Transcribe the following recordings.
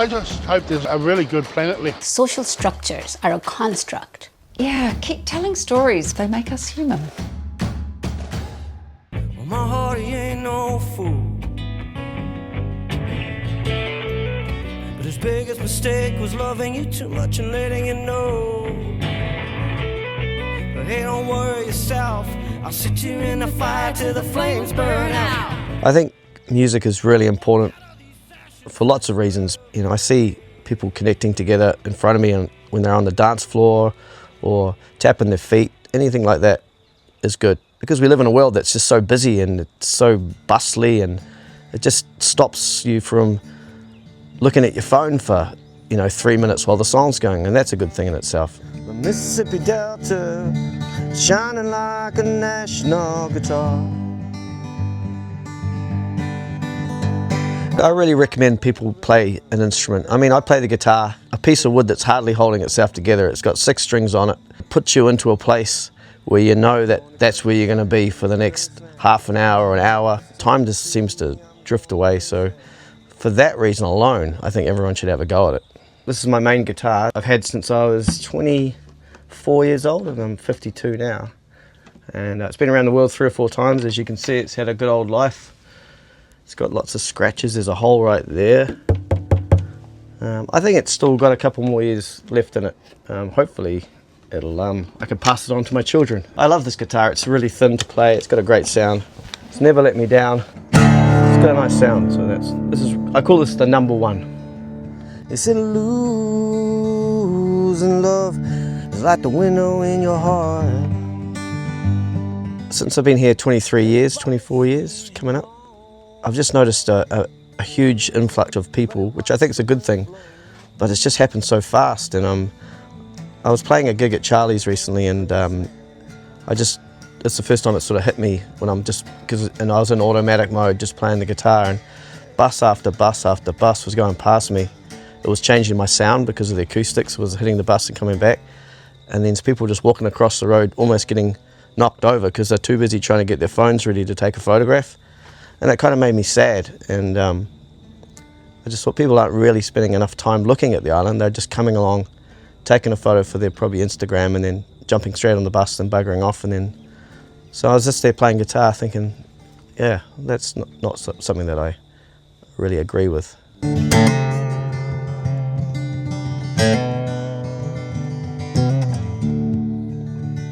I just hope there's a really good planet left. Social structures are a construct. Yeah, keep telling stories. They make us human. Well, my heart, he ain't no fool. But his biggest mistake was loving you too much and letting you know. But hey, don't worry yourself. I'll sit you in the fire till the flames burn out. I think music is really important for lots of reasons. You know, I see people connecting together in front of me, and when they're on the dance floor or tapping their feet, anything like that is good. Because we live in a world that's just so busy and it's so bustly, and it just stops you from looking at your phone for, 3 minutes while the song's going, and that's a good thing in itself. The Mississippi Delta, shining like a national guitar. I really recommend people play an instrument. I mean, I play the guitar, a piece of wood that's hardly holding itself together. It's got 6 strings on it. It puts you into a place where you know that that's where you're going to be for the next half an hour or an hour. Time just seems to drift away, so for that reason alone, I think everyone should have a go at it. This is my main guitar. I've had since I was 24 years old, and I'm 52 now. And it's been around the world 3 or 4 times. As you can see, it's had a good old life. It's got lots of scratches. There's a hole right there. I think it's still got a couple more years left in it. Hopefully I can pass it on to my children. I love this guitar. It's really thin to play. It's got a great sound. It's never let me down. It's got a nice sound. So I call this the number one. They said losing love is like the window in your heart. Since I've been here 23 years, 24 years coming up, I've just noticed a huge influx of people, which I think is a good thing, but it's just happened so fast. And I was playing a gig at Charlie's recently, and it's the first time it sort of hit me when I was in automatic mode, just playing the guitar, and bus after bus after bus was going past me. It was changing my sound because of the acoustics. It was hitting the bus and coming back, and then people just walking across the road, almost getting knocked over because they're too busy trying to get their phones ready to take a photograph. And that kind of made me sad, and I just thought people aren't really spending enough time looking at the island. They're just coming along, taking a photo for their probably Instagram, and then jumping straight on the bus and buggering off. And then, so I was just there playing guitar thinking, yeah, that's not something that I really agree with.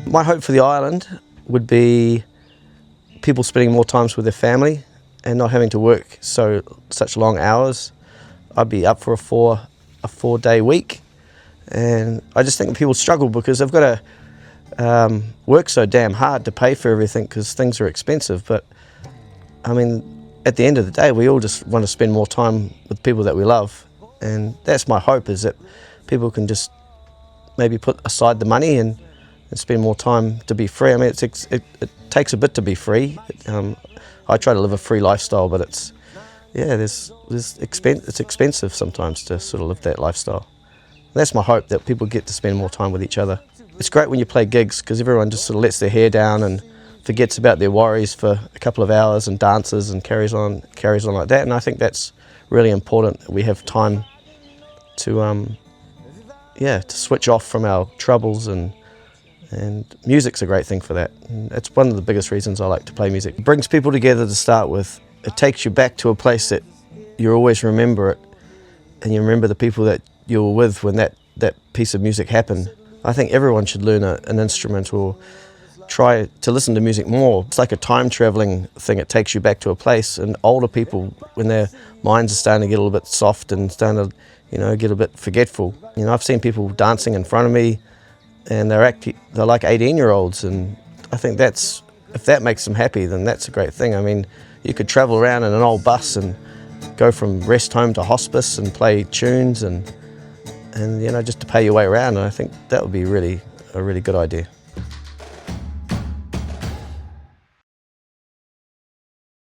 My hope for the island would be people spending more time with their family and not having to work such long hours. I'd be up for a 4-day week, and I just think people struggle because they've got to work so damn hard to pay for everything because things are expensive. But I mean, at the end of the day, we all just want to spend more time with people that we love, and that's my hope, is that people can just maybe put aside the money and spend more time to be free. I mean, it takes a bit to be free. I try to live a free lifestyle, but it's expensive sometimes to sort of live that lifestyle. That's my hope, that people get to spend more time with each other. It's great when you play gigs because everyone just sort of lets their hair down and forgets about their worries for a couple of hours and dances and carries on like that. And I think that's really important. We have time to switch off from our troubles, and music's a great thing for that. And that's one of the biggest reasons I like to play music. It brings people together to start with. It takes you back to a place that you always remember it, and you remember the people that you were with when that piece of music happened. I think everyone should learn an instrument or try to listen to music more. It's like a time-traveling thing. It takes you back to a place, and older people, when their minds are starting to get a little bit soft and starting to, get a bit forgetful. I've seen people dancing in front of me, and they're like 18-year-olds, and I think if that makes them happy, then that's a great thing. I mean, you could travel around in an old bus and go from rest home to hospice and play tunes and just to pay your way around, and I think that would be a really good idea.